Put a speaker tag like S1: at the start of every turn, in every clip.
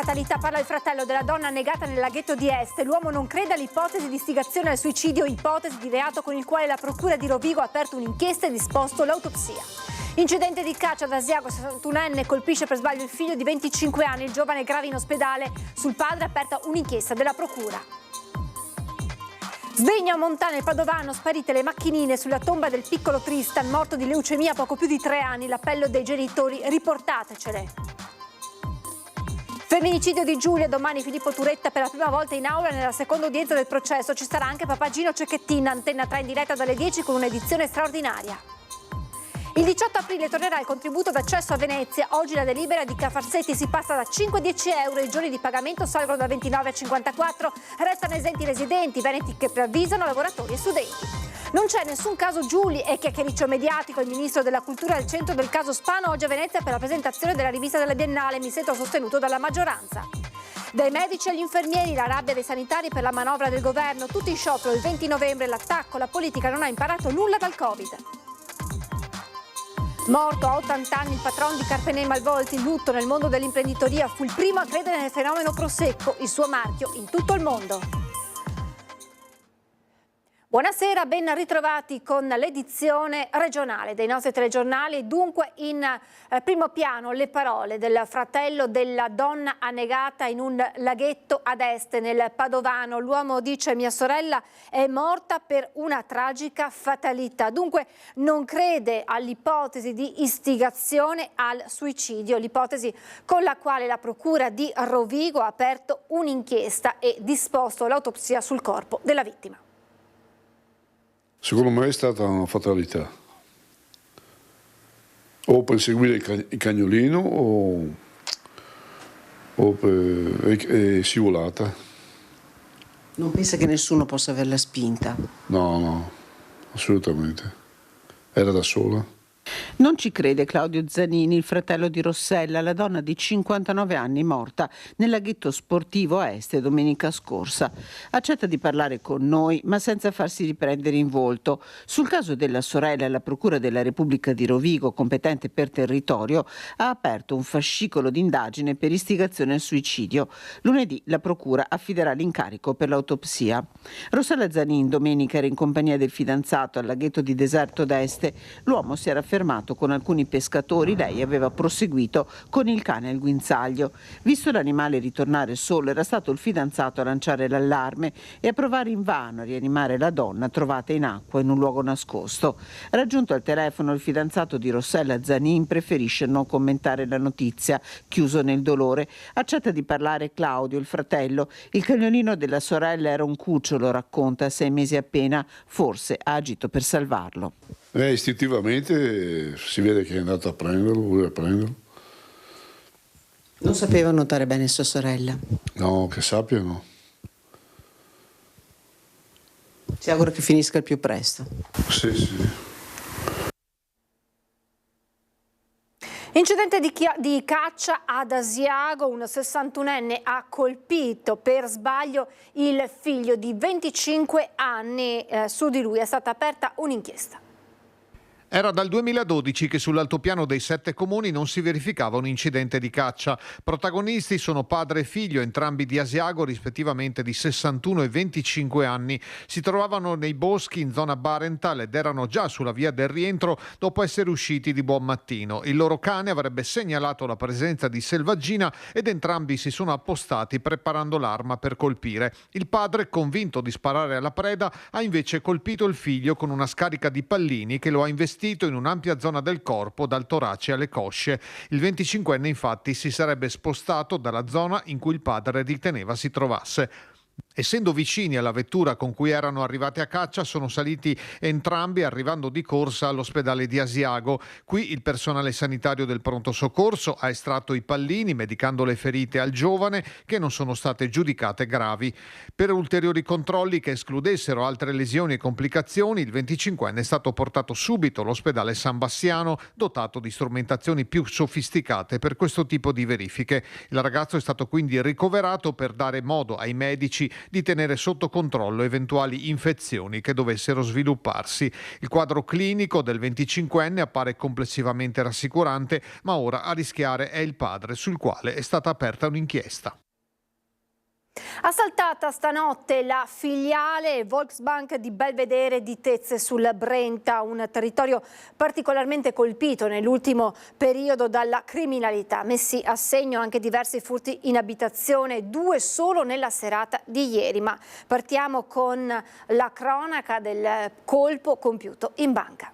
S1: fatalità, parla il fratello della donna annegata nel laghetto di Este. L'uomo non crede all'ipotesi di istigazione al suicidio, ipotesi di reato con il quale la procura di Rovigo ha aperto un'inchiesta e disposto l'autopsia. Incidente di caccia ad Asiago, 61enne colpisce per sbaglio il figlio di 25 anni, il giovane è grave in ospedale, sul padre è aperta un'inchiesta della procura. Sdegno a Montana e Padovano, sparite le macchinine sulla tomba del piccolo Tristan, morto di leucemia a poco più di 3 anni, l'appello dei genitori, riportatecele. Femminicidio di Giulia, domani Filippo Turetta per la prima volta in aula nella seconda udienza del processo, ci sarà anche Papagino Cecchettin, Antenna 3 in diretta dalle 10 con un'edizione straordinaria. Il 18 aprile tornerà il contributo d'accesso a Venezia. Oggi la delibera di Cafarsetti si passa da 5 a 10 euro, i giorni di pagamento salgono da 29 a 54, restano esenti i residenti, veneti che preavvisano lavoratori e studenti. Non c'è nessun caso Giuli e chiacchiericcio mediatico, il ministro della cultura al centro del caso Spano oggi a Venezia per la presentazione della rivista della Biennale, mi sento sostenuto dalla maggioranza. Dai medici agli infermieri, la rabbia dei sanitari per la manovra del governo, tutti in sciopero il 20 novembre, l'attacco, la politica non ha imparato nulla dal Covid. Morto a 80 anni il patron di Carpenè Malvolti, il lutto nel mondo dell'imprenditoria, fu il primo a credere nel fenomeno Prosecco, il suo marchio in tutto il mondo. Buonasera, ben ritrovati con l'edizione regionale dei nostri telegiornali. Dunque in primo piano le parole del fratello della donna annegata in un laghetto ad est nel Padovano. L'uomo dice: mia sorella è morta per una tragica fatalità. Dunque non crede all'ipotesi di istigazione al suicidio, l'ipotesi con la quale la procura di Rovigo ha aperto un'inchiesta e disposto l'autopsia sul corpo della vittima.
S2: Secondo me è stata una fatalità, o per seguire il cagnolino è scivolata.
S3: Non pensa che nessuno possa averla spinta?
S2: No, assolutamente. Era da sola.
S4: Non ci crede Claudio Zanini, il fratello di Rossella, la donna di 59 anni morta nel laghetto sportivo a Este domenica scorsa. Accetta di parlare con noi, ma senza farsi riprendere in volto. Sul caso della sorella, la Procura della Repubblica di Rovigo, competente per territorio, ha aperto un fascicolo d'indagine per istigazione al suicidio. Lunedì la Procura affiderà l'incarico per l'autopsia. Rossella Zanini domenica era in compagnia del fidanzato al laghetto di Deserto d'Este. L'uomo si era fermato con alcuni pescatori, lei aveva proseguito con il cane al guinzaglio. Visto l'animale ritornare solo, era stato il fidanzato a lanciare l'allarme e a provare invano a rianimare la donna trovata in acqua in un luogo nascosto. Raggiunto al telefono, il fidanzato di Rossella Zanin preferisce non commentare la notizia, chiuso nel dolore. Accetta di parlare Claudio, il fratello. Il cagnolino della sorella era un cucciolo, racconta, 6 mesi appena, forse ha agito per salvarlo.
S2: Istintivamente si vede che è andato a prenderlo, voleva prenderlo.
S3: Non sapeva nuotare bene sua sorella?
S2: No, che sappia no.
S3: Si augura che finisca il più presto.
S2: Sì.
S1: Incidente di caccia ad Asiago, un 61enne ha colpito per sbaglio il figlio di 25 anni, su di lui è stata aperta un'inchiesta.
S5: Era dal 2012 che sull'altopiano dei 7 comuni non si verificava un incidente di caccia. Protagonisti sono padre e figlio, entrambi di Asiago, rispettivamente di 61 e 25 anni. Si trovavano nei boschi in zona Barental ed erano già sulla via del rientro dopo essere usciti di buon mattino. Il loro cane avrebbe segnalato la presenza di selvaggina ed entrambi si sono appostati preparando l'arma per colpire. Il padre, convinto di sparare alla preda, ha invece colpito il figlio con una scarica di pallini che lo ha investito in un'ampia zona del corpo, dal torace alle cosce. Il 25enne infatti si sarebbe spostato dalla zona in cui il padre riteneva si trovasse. Essendo vicini alla vettura con cui erano arrivati a caccia, sono saliti entrambi arrivando di corsa all'ospedale di Asiago. Qui il personale sanitario del pronto soccorso ha estratto i pallini, medicando le ferite al giovane, che non sono state giudicate gravi. Per ulteriori controlli che escludessero altre lesioni e complicazioni, il 25enne è stato portato subito all'ospedale San Bassiano, dotato di strumentazioni più sofisticate per questo tipo di verifiche. Il ragazzo è stato quindi ricoverato per dare modo ai medici di tenere sotto controllo eventuali infezioni che dovessero svilupparsi. Il quadro clinico del 25enne appare complessivamente rassicurante, ma ora a rischiare è il padre, sul quale è stata aperta un'inchiesta.
S1: Assaltata stanotte la filiale Volksbank di Belvedere di Tezze sul Brenta, un territorio particolarmente colpito nell'ultimo periodo dalla criminalità. Messi a segno anche diversi furti in abitazione, 2 solo nella serata di ieri. Ma partiamo con la cronaca del colpo compiuto in banca.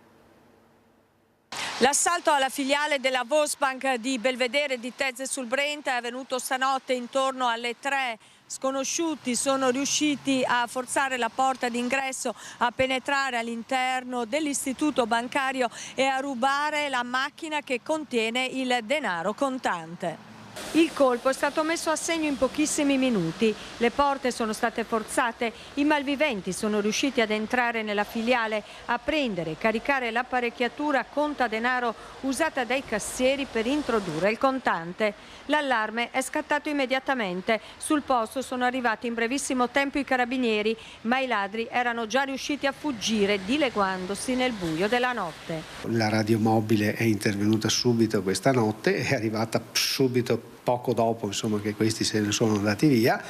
S6: L'assalto alla filiale della Volksbank di Belvedere di Tezze sul Brenta è avvenuto stanotte intorno alle 3. Sconosciuti sono riusciti a forzare la porta d'ingresso, a penetrare all'interno dell'istituto bancario e a rubare la macchina che contiene il denaro contante. Il colpo è stato messo a segno in pochissimi minuti, le porte sono state forzate, i malviventi sono riusciti ad entrare nella filiale, a prendere e caricare l'apparecchiatura contadenaro usata dai cassieri per introdurre il contante. L'allarme è scattato immediatamente, sul posto sono arrivati in brevissimo tempo i carabinieri, ma i ladri erano già riusciti a fuggire dileguandosi nel buio della notte.
S7: La radiomobile è intervenuta subito questa notte, è arrivata subito poco dopo, insomma, che questi se ne sono andati via.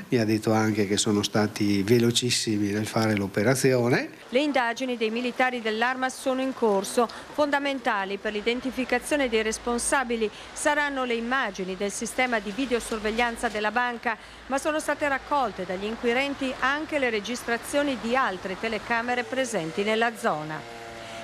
S7: Mi ha detto anche che sono stati velocissimi nel fare l'operazione.
S6: Le indagini dei militari dell'Arma sono in corso. Fondamentali per l'identificazione dei responsabili saranno le immagini del sistema di videosorveglianza della banca, ma sono state raccolte dagli inquirenti anche le registrazioni di altre telecamere presenti nella zona.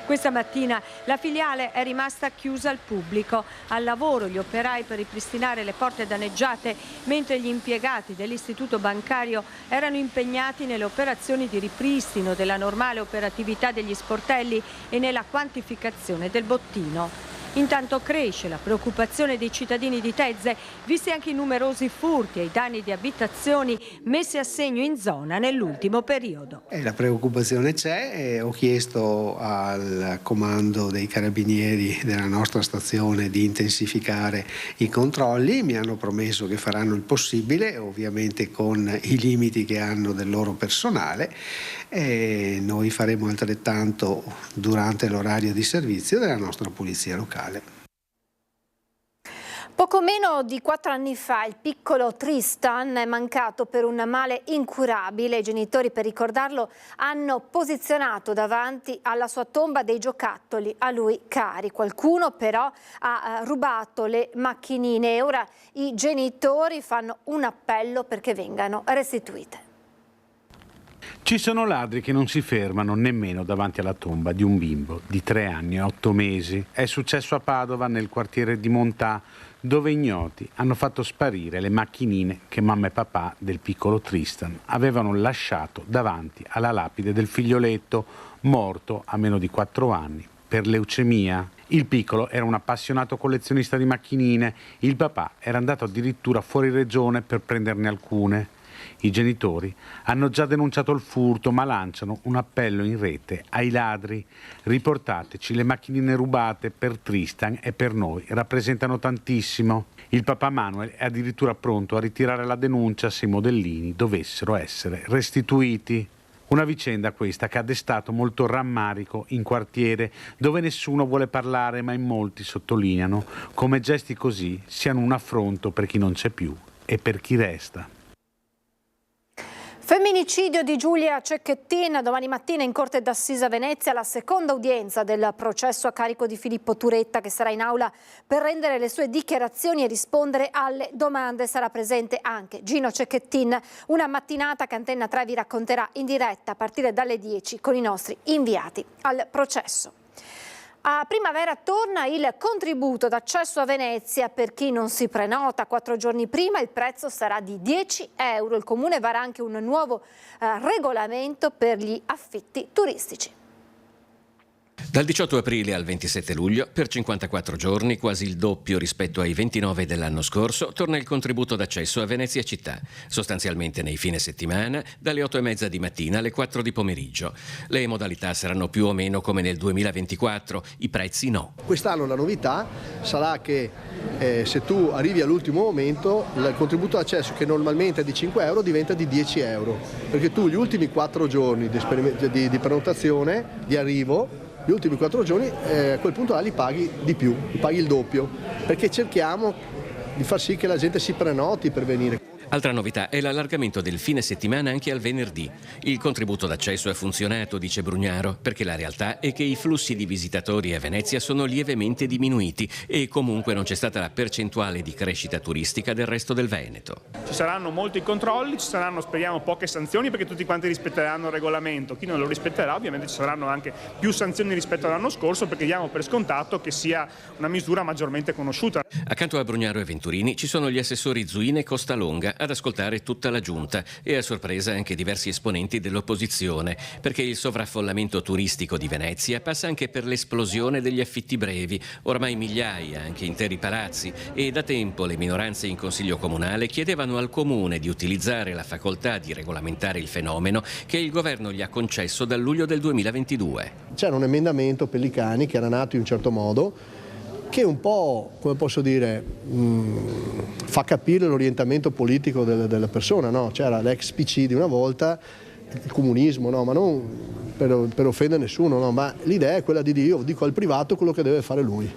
S6: Questa mattina la filiale è rimasta chiusa al pubblico. Al lavoro gli operai per ripristinare le porte danneggiate, mentre gli impiegati dell'istituto bancario erano impegnati nelle operazioni di ripristino della normale operatività degli sportelli e nella quantificazione del bottino. Intanto cresce la preoccupazione dei cittadini di Tezze, visti anche i numerosi furti e i danni di abitazioni messi a segno in zona nell'ultimo periodo.
S7: La preoccupazione c'è, ho chiesto al comando dei carabinieri della nostra stazione di intensificare i controlli, mi hanno promesso che faranno il possibile, ovviamente con i limiti che hanno del loro personale, e noi faremo altrettanto durante l'orario di servizio della nostra polizia locale.
S1: Poco meno di 4 anni fa il piccolo Tristan è mancato per un male incurabile. I genitori, per ricordarlo, hanno posizionato davanti alla sua tomba dei giocattoli a lui cari. Qualcuno però ha rubato le macchinine e ora i genitori fanno un appello perché vengano restituite.
S8: Ci sono ladri che non si fermano nemmeno davanti alla tomba di un bimbo di 3 anni e 8 mesi. È successo a Padova, nel quartiere di Montà, dove ignoti hanno fatto sparire le macchinine che mamma e papà del piccolo Tristan avevano lasciato davanti alla lapide del figlioletto, morto a meno di 4 anni per leucemia. Il piccolo era un appassionato collezionista di macchinine, il papà era andato addirittura fuori regione per prenderne alcune. I genitori hanno già denunciato il furto, ma lanciano un appello in rete ai ladri. Riportateci le macchinine rubate, per Tristan e per noi rappresentano tantissimo. Il papà Manuel è addirittura pronto a ritirare la denuncia se i modellini dovessero essere restituiti. Una vicenda questa che ha destato molto rammarico in quartiere, dove nessuno vuole parlare, ma in molti sottolineano come gesti così siano un affronto per chi non c'è più e per chi resta.
S1: Femminicidio di Giulia Cecchettin, domani mattina in Corte d'Assise a Venezia, la seconda udienza del processo a carico di Filippo Turetta, che sarà in aula per rendere le sue dichiarazioni e rispondere alle domande. Sarà presente anche Gino Cecchettin, una mattinata che Antenna 3 vi racconterà in diretta a partire dalle 10 con i nostri inviati al processo. A primavera torna il contributo d'accesso a Venezia per chi non si prenota 4 giorni prima. Il prezzo sarà di 10 euro. Il Comune vara anche un nuovo regolamento per gli affitti turistici.
S9: Dal 18 aprile al 27 luglio, per 54 giorni, quasi il doppio rispetto ai 29 dell'anno scorso, torna il contributo d'accesso a Venezia Città, sostanzialmente nei fine settimana, dalle 8:30 di mattina alle 4 di pomeriggio. Le modalità saranno più o meno come nel 2024, i prezzi no.
S10: Quest'anno la novità sarà che se tu arrivi all'ultimo momento, il contributo d'accesso che normalmente è di 5 euro diventa di 10 euro, perché tu gli ultimi 4 giorni di prenotazione, di arrivo, gli ultimi 4 giorni a quel punto là li paghi di più, li paghi il doppio, perché cerchiamo di far sì che la gente si prenoti per venire.
S9: Altra novità è l'allargamento del fine settimana anche al venerdì. Il contributo d'accesso ha funzionato, dice Brugnaro, perché la realtà è che i flussi di visitatori a Venezia sono lievemente diminuiti e comunque non c'è stata la percentuale di crescita turistica del resto del Veneto.
S11: Ci saranno molti controlli, ci saranno, speriamo, poche sanzioni perché tutti quanti rispetteranno il regolamento. Chi non lo rispetterà, ovviamente ci saranno anche più sanzioni rispetto all'anno scorso, perché diamo per scontato che sia una misura maggiormente conosciuta.
S9: Accanto a Brugnaro e Venturini ci sono gli assessori Zuina e Costalonga ad ascoltare tutta la giunta e a sorpresa anche diversi esponenti dell'opposizione, perché il sovraffollamento turistico di Venezia passa anche per l'esplosione degli affitti brevi, ormai migliaia, anche interi palazzi, e da tempo le minoranze in Consiglio Comunale chiedevano al Comune di utilizzare la facoltà di regolamentare il fenomeno che il governo gli ha concesso dal luglio del 2022.
S10: C'era un emendamento Pellicani che era nato in un certo modo, che un po', come posso dire, fa capire l'orientamento politico della persona, no? C'era l'ex PC di una volta, il comunismo, no? Ma non per offendere nessuno, no? Ma l'idea è quella di dire: io dico al privato quello che deve fare lui,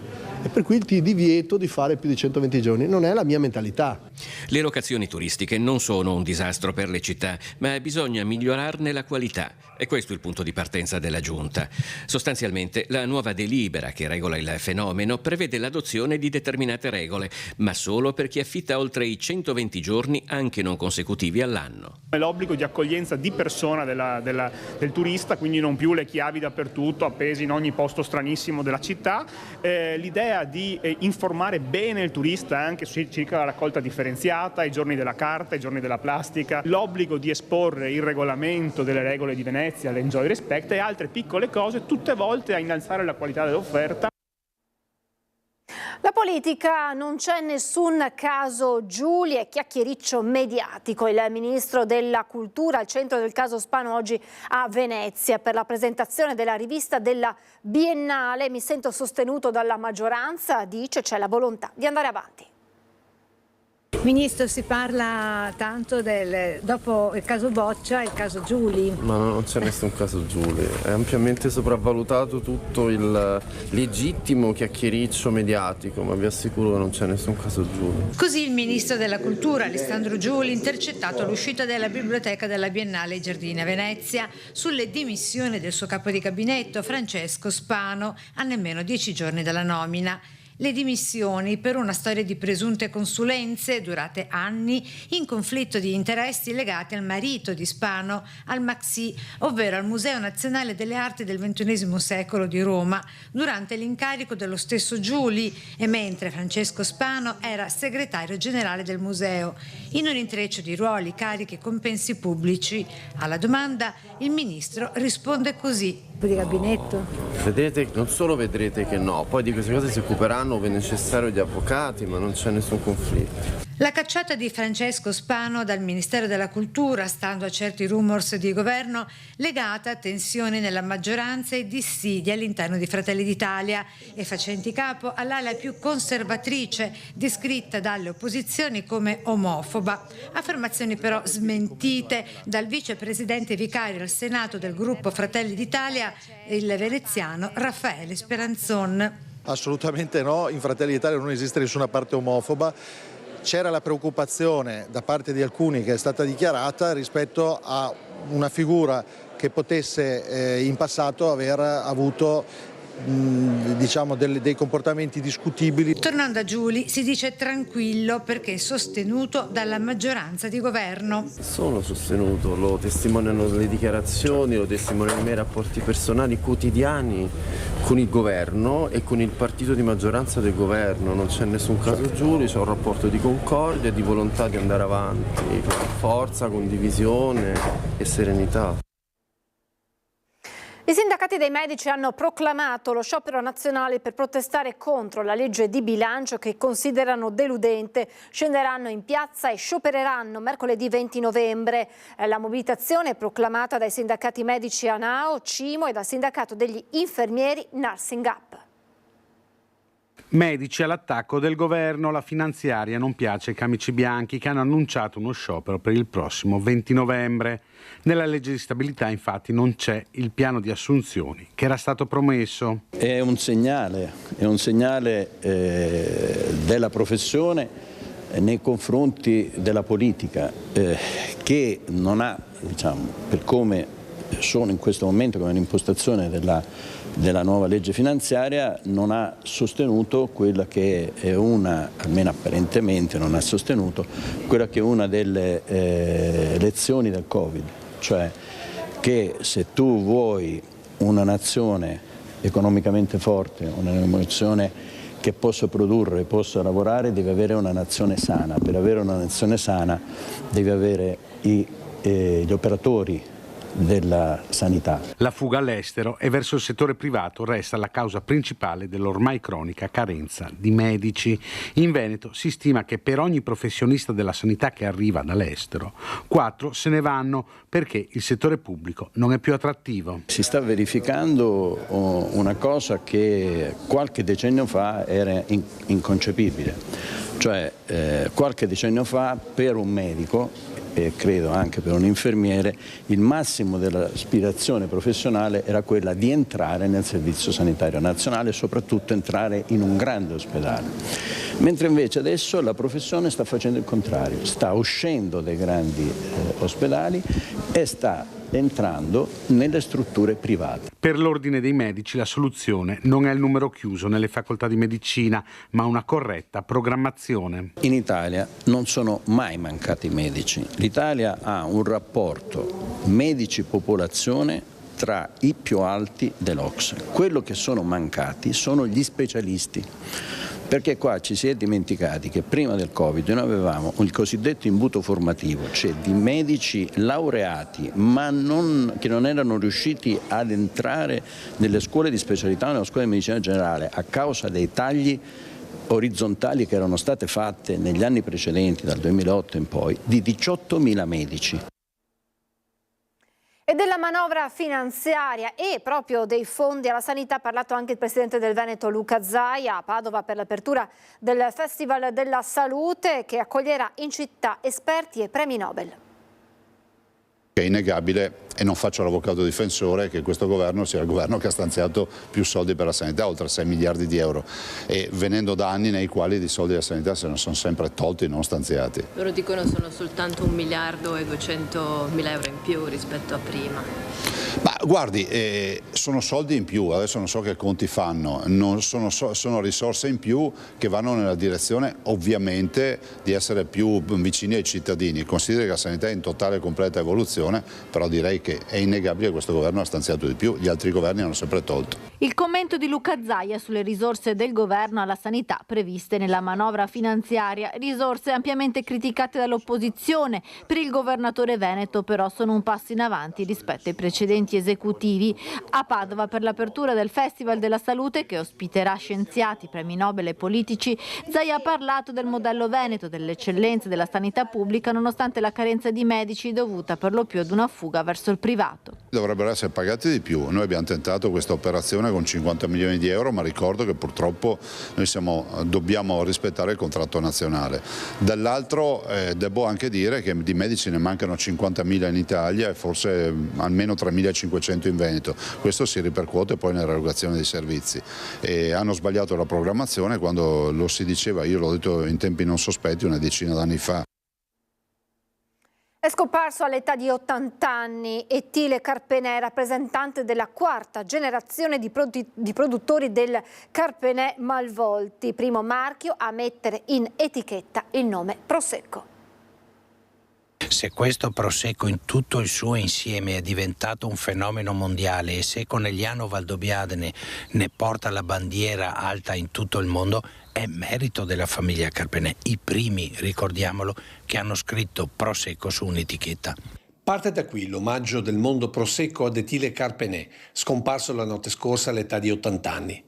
S10: e per cui ti divieto di fare più di 120 giorni. Non è la mia mentalità.
S9: Le locazioni turistiche non sono un disastro per le città, ma bisogna migliorarne la qualità. E questo è il punto di partenza della Giunta. Sostanzialmente la nuova delibera che regola il fenomeno prevede l'adozione di determinate regole, ma solo per chi affitta oltre i 120 giorni anche non consecutivi all'anno.
S11: È l'obbligo di accoglienza di persona del turista, quindi non più le chiavi dappertutto appesi in ogni posto stranissimo della città. L'idea di informare bene il turista anche circa la raccolta differenziata, i giorni della carta, i giorni della plastica, l'obbligo di esporre il regolamento delle regole di Venezia, l'Enjoy Respect e altre piccole cose, tutte volte a innalzare la qualità dell'offerta.
S1: La politica, non c'è nessun caso Giuli e chiacchiericcio mediatico. Il ministro della Cultura al centro del caso Spano oggi a Venezia per la presentazione della rivista della Biennale. Mi sento sostenuto dalla maggioranza, dice, c'è la volontà di andare avanti.
S12: Ministro, si parla tanto dopo il caso Boccia e il caso Giuli.
S13: Ma non c'è nessun caso Giuli, è ampiamente sopravvalutato tutto il legittimo chiacchiericcio mediatico, ma vi assicuro che non c'è nessun caso Giuli.
S12: Così il ministro della Cultura, Alessandro Giuli, intercettato all'uscita della biblioteca della Biennale ai Giardini a Venezia sulle dimissioni del suo capo di gabinetto, Francesco Spano, a nemmeno 10 giorni dalla nomina. Le dimissioni per una storia di presunte consulenze durate anni in conflitto di interessi legati al marito di Spano, al MAXXI, ovvero al Museo Nazionale delle Arti del XXI secolo di Roma, durante l'incarico dello stesso Giuli e mentre Francesco Spano era segretario generale del museo. In un intreccio di ruoli, cariche e compensi pubblici, alla domanda il ministro risponde così. Di gabinetto.
S13: Vedrete, non solo vedrete che no, poi di queste cose si occuperanno ove necessario gli avvocati, ma non c'è nessun conflitto.
S12: La cacciata di Francesco Spano dal Ministero della Cultura, stando a certi rumors di governo, legata a tensioni nella maggioranza e dissidi all'interno di Fratelli d'Italia e facenti capo all'ala più conservatrice, descritta dalle opposizioni come omofoba. Affermazioni però smentite dal vicepresidente vicario al Senato del gruppo Fratelli d'Italia, il veneziano Raffaele Speranzon.
S14: Assolutamente no, in Fratelli d'Italia non esiste nessuna parte omofoba. C'era la preoccupazione da parte di alcuni che è stata dichiarata rispetto a una figura che potesse in passato aver avuto diciamo dei comportamenti discutibili.
S12: Tornando a Giuli, si dice tranquillo perché è sostenuto dalla maggioranza di governo.
S13: Sono sostenuto, lo testimoniano le dichiarazioni, lo testimoniano i miei rapporti personali quotidiani con il governo e con il partito di maggioranza del governo. Non c'è nessun caso Giuli, c'è un rapporto di concordia e di volontà di andare avanti con forza, condivisione e serenità.
S1: I sindacati dei medici hanno proclamato lo sciopero nazionale per protestare contro la legge di bilancio che considerano deludente. Scenderanno in piazza e sciopereranno mercoledì 20 novembre. La mobilitazione è proclamata dai sindacati medici ANAO, CIMO e dal sindacato degli infermieri Nursing Up.
S8: Medici all'attacco del governo, la finanziaria non piace ai camici bianchi che hanno annunciato uno sciopero per il prossimo 20 novembre. Nella legge di stabilità infatti non c'è il piano di assunzioni che era stato promesso.
S15: È un segnale della professione nei confronti della politica che non ha, per come sono in questo momento, come l'impostazione della nuova legge finanziaria, non ha sostenuto quella che è almeno apparentemente non ha sostenuto, quella che è una delle lezioni del Covid, cioè che se tu vuoi una nazione economicamente forte, una nazione che possa produrre, possa lavorare, devi avere una nazione sana. Per avere una nazione sana devi avere gli operatori della sanità.
S8: La fuga all'estero e verso il settore privato resta la causa principale dell'ormai cronica carenza di medici. In Veneto si stima che per ogni professionista della sanità che arriva dall'estero, 4 se ne vanno perché il settore pubblico non è più attrattivo.
S15: Si sta verificando una cosa che qualche decennio fa era inconcepibile, cioè qualche decennio fa per un medico e credo anche per un infermiere, il massimo dell'aspirazione professionale era quella di entrare nel Servizio Sanitario Nazionale e soprattutto entrare in un grande ospedale. Mentre invece adesso la professione sta facendo il contrario, sta uscendo dai grandi ospedali e sta entrando nelle strutture private.
S8: Per l'Ordine dei Medici la soluzione non è il numero chiuso nelle facoltà di medicina, ma una corretta programmazione.
S15: In Italia non sono mai mancati medici. L'Italia ha un rapporto medici-popolazione tra i più alti dell'OCSE. Quello che sono mancati sono gli specialisti. Perché qua ci si è dimenticati che prima del Covid noi avevamo il cosiddetto imbuto formativo, cioè di medici laureati ma che non erano riusciti ad entrare nelle scuole di specialità o nella scuola di medicina generale a causa dei tagli orizzontali che erano state fatte negli anni precedenti, dal 2008 in poi, di 18.000 medici.
S1: E della manovra finanziaria e proprio dei fondi alla sanità ha parlato anche il presidente del Veneto Luca Zaia a Padova per l'apertura del Festival della Salute che accoglierà in città esperti e premi Nobel.
S2: È innegabile, e non faccio l'avvocato difensore, che questo governo sia il governo che ha stanziato più soldi per la sanità, oltre 6 miliardi di euro, e venendo da anni nei quali di soldi della sanità se ne sono sempre tolti e non stanziati.
S16: Loro dicono sono soltanto 1 miliardo e 200 mila euro in più rispetto a prima.
S2: Ma guardi, sono soldi in più, adesso non so che conti fanno, sono risorse in più che vanno nella direzione ovviamente di essere più vicini ai cittadini. Consideri che la sanità è in totale e completa evoluzione, però direi che è innegabile che questo governo ha stanziato di più, gli altri governi hanno sempre tolto.
S17: Il commento di Luca Zaia sulle risorse del governo alla sanità previste nella manovra finanziaria, risorse ampiamente criticate dall'opposizione. Per il governatore veneto però sono un passo in avanti rispetto ai precedenti esecutivi. A Padova per l'apertura del Festival della Salute che ospiterà scienziati, premi Nobel e politici, Zaia ha parlato del modello veneto, delle eccellenze della sanità pubblica nonostante la carenza di medici dovuta per lo più ad una fuga verso il privato.
S2: Dovrebbero essere pagati di più, noi abbiamo tentato questa operazione con 50 milioni di euro, ma ricordo che purtroppo noi dobbiamo rispettare il contratto nazionale. Dall'altro devo anche dire che di medici ne mancano 50.000 in Italia e forse almeno 3.500 in Veneto, questo si ripercuote poi nell'erogazione dei servizi e hanno sbagliato la programmazione quando lo si diceva, io l'ho detto in tempi non sospetti una decina d'anni fa.
S1: È scomparso all'età di 80 anni Ettile Carpenè, rappresentante della 4ª generazione di produttori del Carpenè Malvolti, primo marchio a mettere in etichetta il nome Prosecco.
S18: Se questo Prosecco in tutto il suo insieme è diventato un fenomeno mondiale e se Conegliano Valdobbiadene ne porta la bandiera alta in tutto il mondo, è merito della famiglia Carpenè, i primi, ricordiamolo, che hanno scritto Prosecco su un'etichetta.
S19: Parte da qui l'omaggio del mondo prosecco ad Étile Carpenet, scomparso la notte scorsa all'età di 80 anni.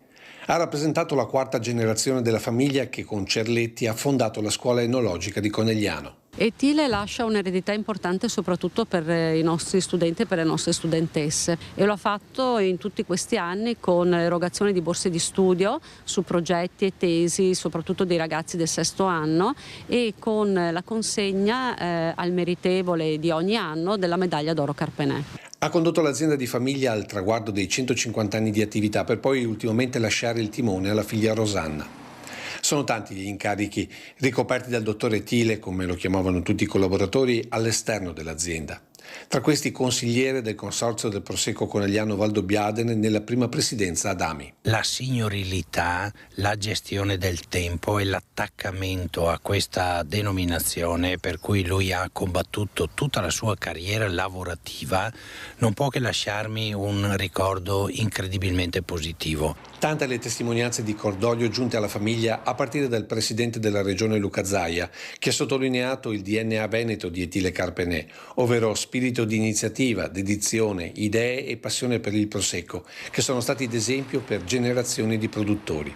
S19: Ha rappresentato la quarta generazione della famiglia che con Cerletti ha fondato la scuola enologica di Conegliano.
S20: Étile lascia un'eredità importante soprattutto per i nostri studenti e per le nostre studentesse, e lo ha fatto in tutti questi anni con erogazione di borse di studio su progetti e tesi, soprattutto dei ragazzi del sesto anno, e con la consegna al meritevole di ogni anno della medaglia d'oro Carpenet.
S19: Ha condotto l'azienda di famiglia al traguardo dei 150 anni di attività per poi ultimamente lasciare il timone alla figlia Rosanna. Sono tanti gli incarichi ricoperti dal dottor Étile, come lo chiamavano tutti i collaboratori, all'esterno dell'azienda. Tra questi consigliere del consorzio del Prosecco Conegliano Valdobbiadene nella prima presidenza Adami.
S18: La signorilità, la gestione del tempo e l'attaccamento a questa denominazione per cui lui ha combattuto tutta la sua carriera lavorativa non può che lasciarmi un ricordo incredibilmente positivo.
S19: Tante le testimonianze di cordoglio giunte alla famiglia a partire dal presidente della regione Luca Zaia, che ha sottolineato il DNA veneto di Étile Carpenet, ovvero spirito di iniziativa, dedizione, idee e passione per il Prosecco, che sono stati d'esempio per generazioni di produttori.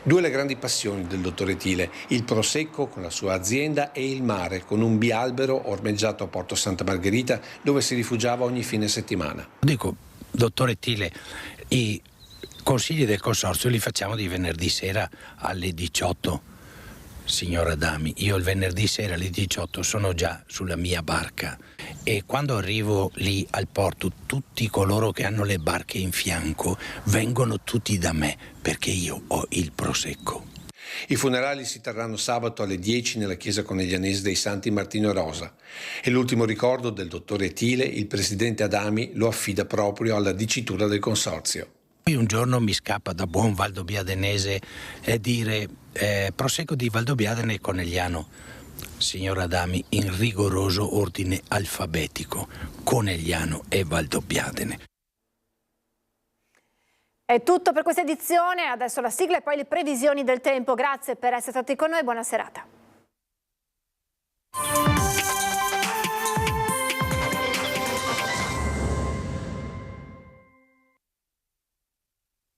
S19: Due le grandi passioni del dottor Étile, il Prosecco con la sua azienda e il mare con un bialbero ormeggiato a Porto Santa Margherita dove si rifugiava ogni fine settimana.
S18: Dico, dottor Étile, i consigli del consorzio li facciamo di venerdì sera alle 18. Signor Adami, io il venerdì sera alle 18 sono già sulla mia barca e quando arrivo lì al porto tutti coloro che hanno le barche in fianco vengono tutti da me perché io ho il Prosecco.
S19: I funerali si terranno sabato alle 10 nella chiesa coneglianese dei Santi Martino e Rosa e l'ultimo ricordo del dottor Étile il presidente Adami lo affida proprio alla dicitura del consorzio.
S18: Poi un giorno mi scappa da buon valdobbiadenese dire Prosecco di Valdobbiadene e Conegliano. Signor Adami, in rigoroso ordine alfabetico, Conegliano e Valdobbiadene.
S1: È tutto per questa edizione, adesso la sigla e poi le previsioni del tempo. Grazie per essere stati con noi, buona serata.